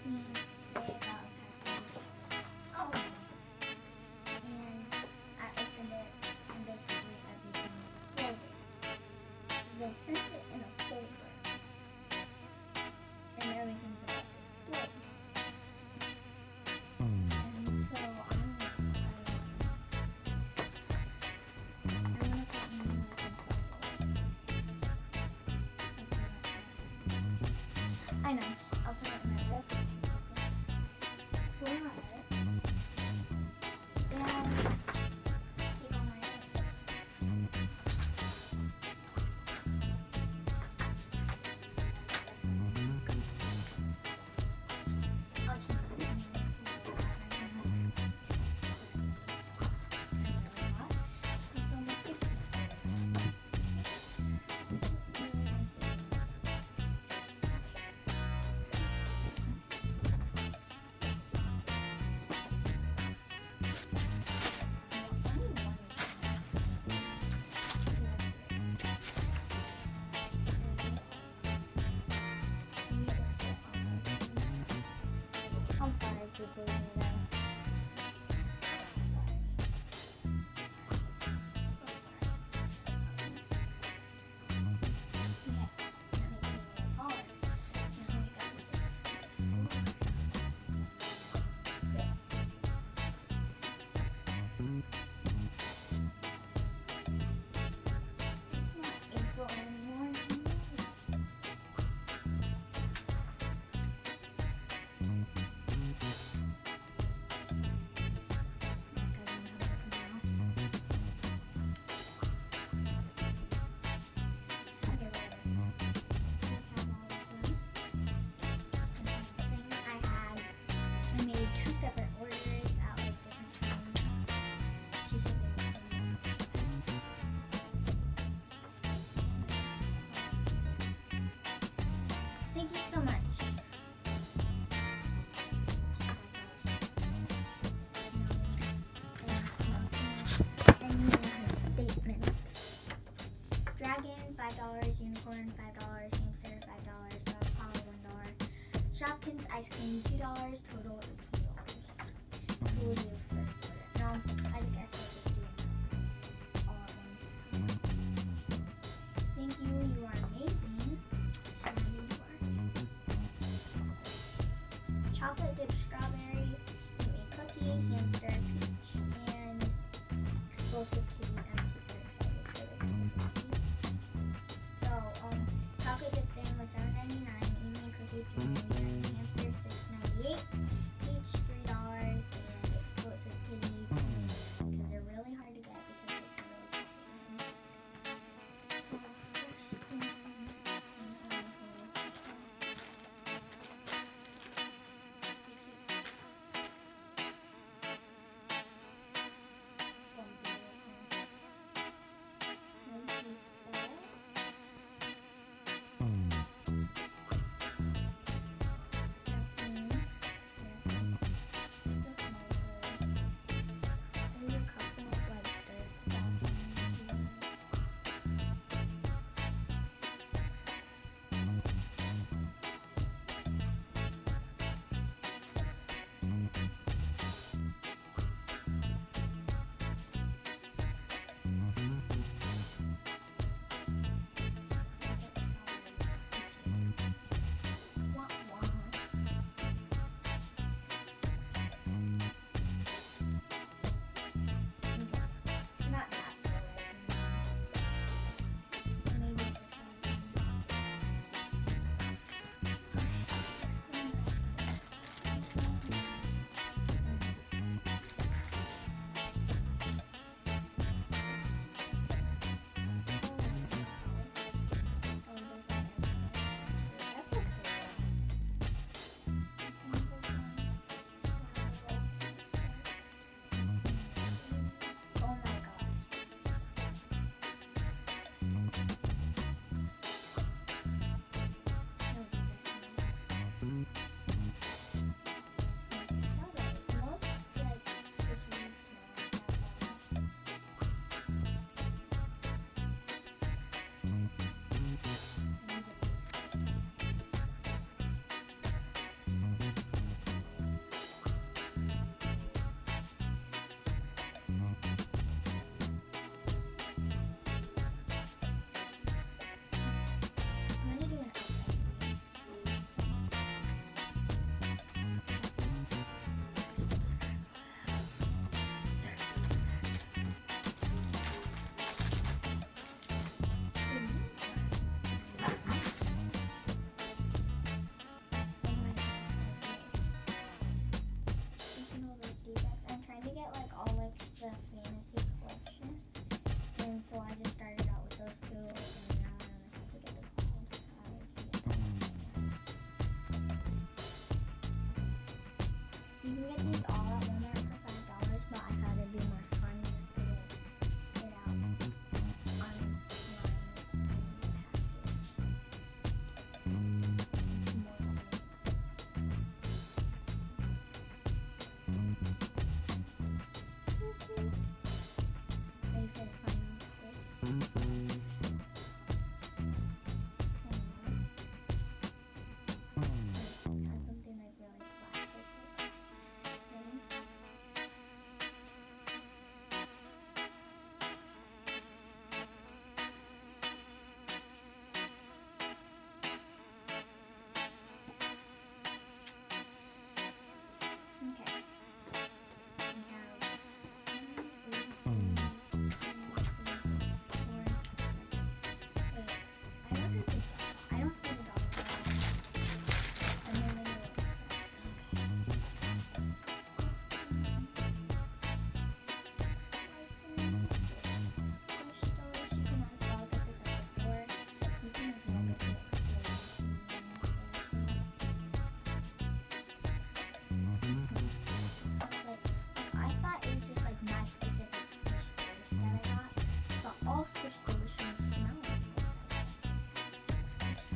me say about a package. Oh, and I opened it and basically everything exploded. They sent it in a folder and everything's about to explode. And so I'm gonna put in like a bubble. I know. I'll put it in my list. But and keep on my list. I'll change this in the so much different. I'm sorry I keep losing you guys. April anymore. I made 2 separate orders at like different times. She said they were coming. Thank you so much. And her statement. Dragon $5, unicorn $5, hamster $5, dog collar $1, Shopkins ice cream $2, total is $2. So we'll do first order. No, I guess I'll just do it all at once. Thank you, you are amazing. Chocolate dipped strawberry, give me cookie, hamster, peach, and explosive kitty. I'm super excited for the explosive kitty. So, chocolate dip thing was $7.99, evening cookie $2.99, hamster $6.98, peach $3, and explosive kitty $2.99, because they're really hard to get because it's really popular. So, first one.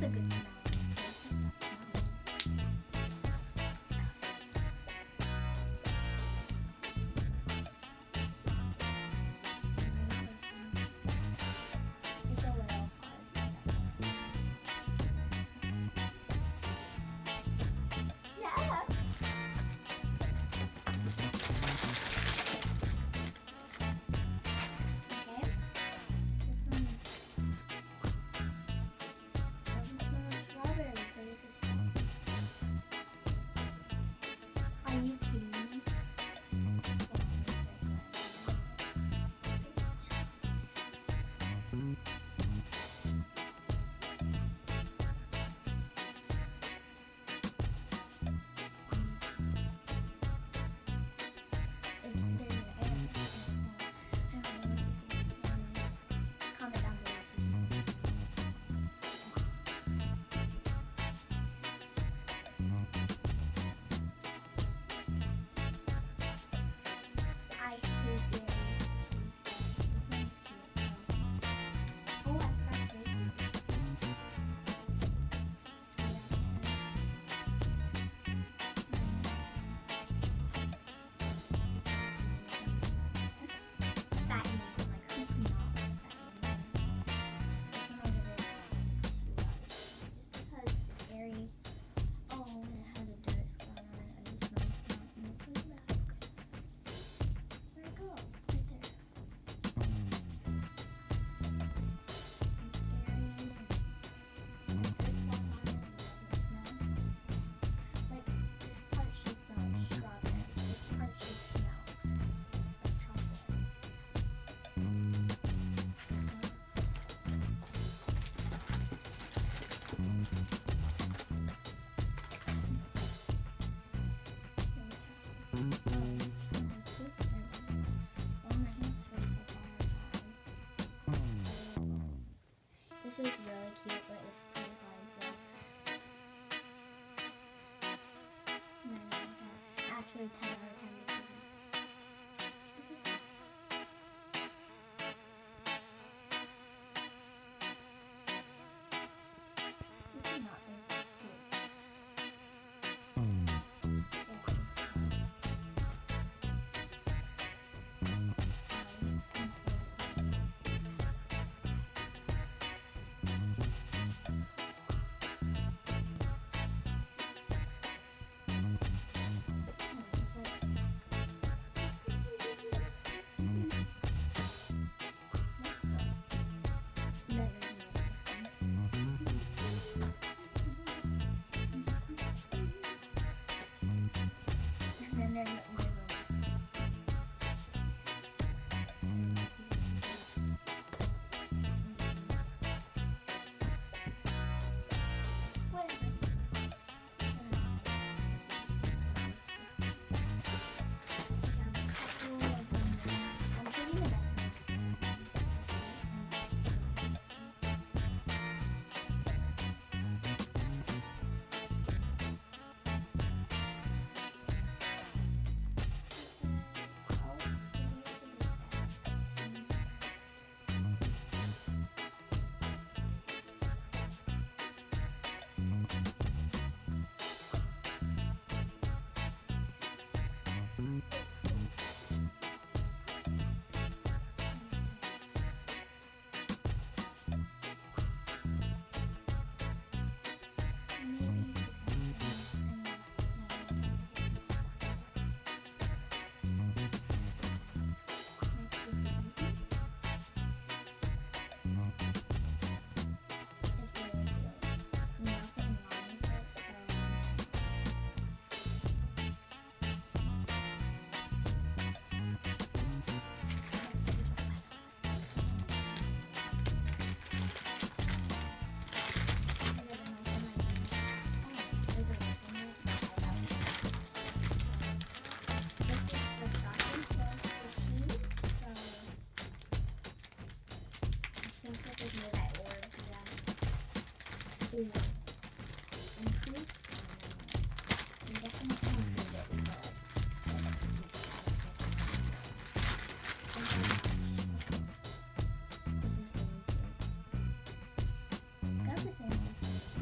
a good smell. It's a little hard. Yeah. Okay. This one doesn't smell like strawberry, but it's a strawberry. Are you kidding me? Comment down below. I hate berries. This one's cute. Oh, I forgot raisins. That one, like, who could not like that one? This one over there, just because it's very, oh, and it has a dirt scar on it. I just noticed that. And it goes back. Where'd it go? Right there. It's very like this part should smell like strawberry. This part should smell like chocolate. This is really cute, but it's pretty hard, so. Actually, 10 out of 10 because you cannot make this and then there's Got the same one.